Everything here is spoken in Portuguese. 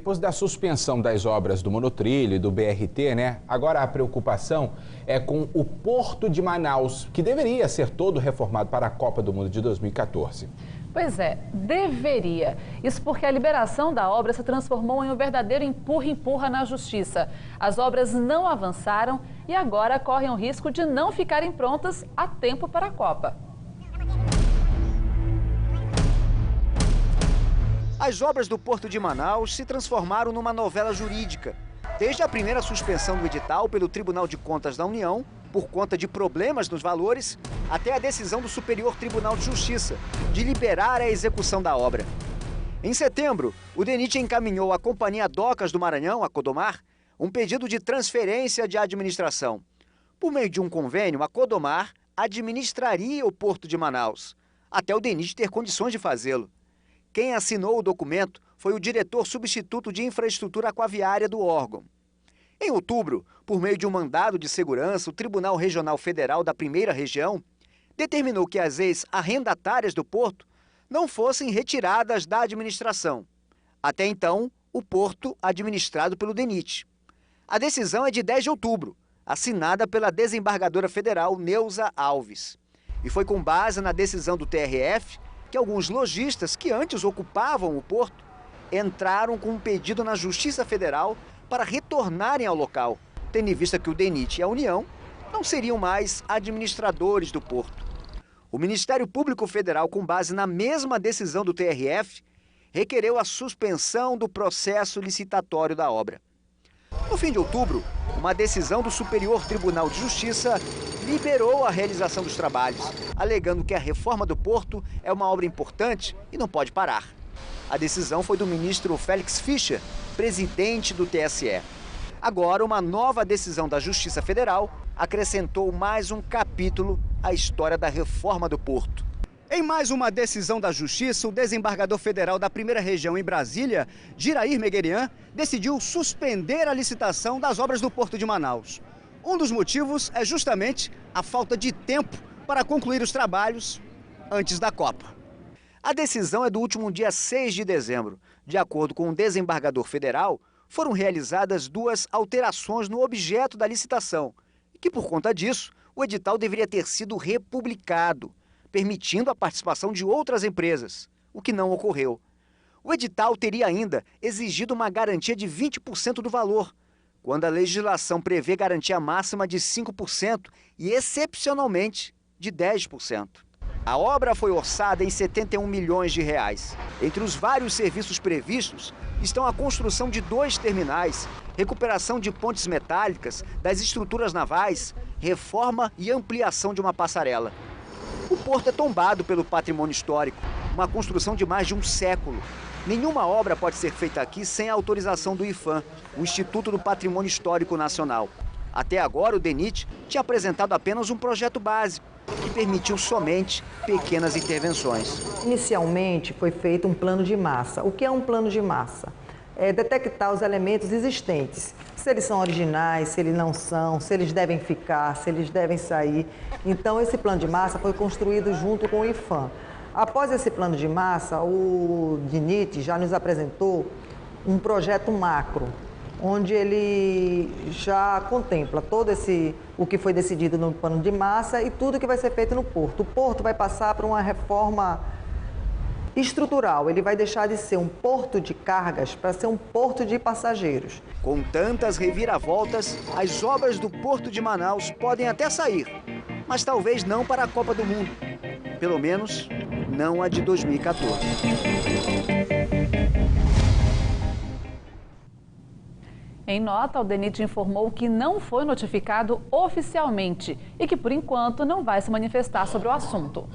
Depois da suspensão das obras do monotrilho e do BRT, agora a preocupação é com o Porto de Manaus, que deveria ser todo reformado para a Copa do Mundo de 2014. Pois é, deveria. Isso porque a liberação da obra se transformou em um verdadeiro empurra-empurra na justiça. As obras não avançaram e agora correm o risco de não ficarem prontas a tempo para a Copa. As obras do Porto de Manaus se transformaram numa novela jurídica. Desde a primeira suspensão do edital pelo Tribunal de Contas da União, por conta de problemas nos valores, até a decisão do Superior Tribunal de Justiça de liberar a execução da obra. Em setembro, o DENIT encaminhou à Companhia Docas do Maranhão, a Codomar, um pedido de transferência de administração. Por meio de um convênio, a Codomar administraria o Porto de Manaus, até o DENIT ter condições de fazê-lo. Quem assinou o documento foi o diretor substituto de infraestrutura aquaviária do órgão. Em outubro, por meio de um mandado de segurança, o Tribunal Regional Federal da Primeira Região determinou que as ex-arrendatárias do porto não fossem retiradas da administração. Até então, o porto administrado pelo DENIT. A decisão é de 10 de outubro, assinada pela desembargadora federal Neuza Alves. E foi com base na decisão do TRF que alguns lojistas que antes ocupavam o porto entraram com um pedido na Justiça Federal para retornarem ao local, tendo em vista que o DENIT e a União não seriam mais administradores do porto. O Ministério Público Federal, com base na mesma decisão do TRF, requereu a suspensão do processo licitatório da obra. No fim de outubro, uma decisão do Superior Tribunal de Justiça liberou a realização dos trabalhos, alegando que a reforma do porto é uma obra importante e não pode parar. A decisão foi do ministro Félix Fischer, presidente do TSE. Agora, uma nova decisão da Justiça Federal acrescentou mais um capítulo à história da reforma do porto. Em mais uma decisão da Justiça, o desembargador federal da Primeira Região em Brasília, Girair Meguerian, decidiu suspender a licitação das obras do Porto de Manaus. Um dos motivos é justamente a falta de tempo para concluir os trabalhos antes da Copa. A decisão é do último dia 6 de dezembro. De acordo com o desembargador federal, foram realizadas 2 alterações no objeto da licitação e que, por conta disso, o edital deveria ter sido republicado, permitindo a participação de outras empresas, o que não ocorreu. O edital teria ainda exigido uma garantia de 20% do valor, quando a legislação prevê garantia máxima de 5% e, excepcionalmente, de 10%. A obra foi orçada em 71 milhões de reais. Entre os vários serviços previstos estão a construção de 2 terminais, recuperação de pontes metálicas, das estruturas navais, reforma e ampliação de uma passarela. O porto é tombado pelo patrimônio histórico, uma construção de mais de um século. Nenhuma obra pode ser feita aqui sem a autorização do IPHAN, o Instituto do Patrimônio Histórico Nacional. Até agora, o DENIT tinha apresentado apenas um projeto básico, que permitiu somente pequenas intervenções. Inicialmente foi feito um plano de massa. O que é um plano de massa? É detectar os elementos existentes, se eles são originais, se eles não são, se eles devem ficar, se eles devem sair. Então esse plano de massa foi construído junto com o IPHAN. Após esse plano de massa, o DENIT já nos apresentou um projeto macro, onde ele já contempla todo o que foi decidido no plano de massa e tudo que vai ser feito no porto. O porto vai passar por uma reforma estrutural, ele vai deixar de ser um porto de cargas para ser um porto de passageiros. Com tantas reviravoltas, as obras do Porto de Manaus podem até sair, mas talvez não para a Copa do Mundo. Pelo menos, não a de 2014. Em nota, o DENIT informou que não foi notificado oficialmente e que, por enquanto, não vai se manifestar sobre o assunto.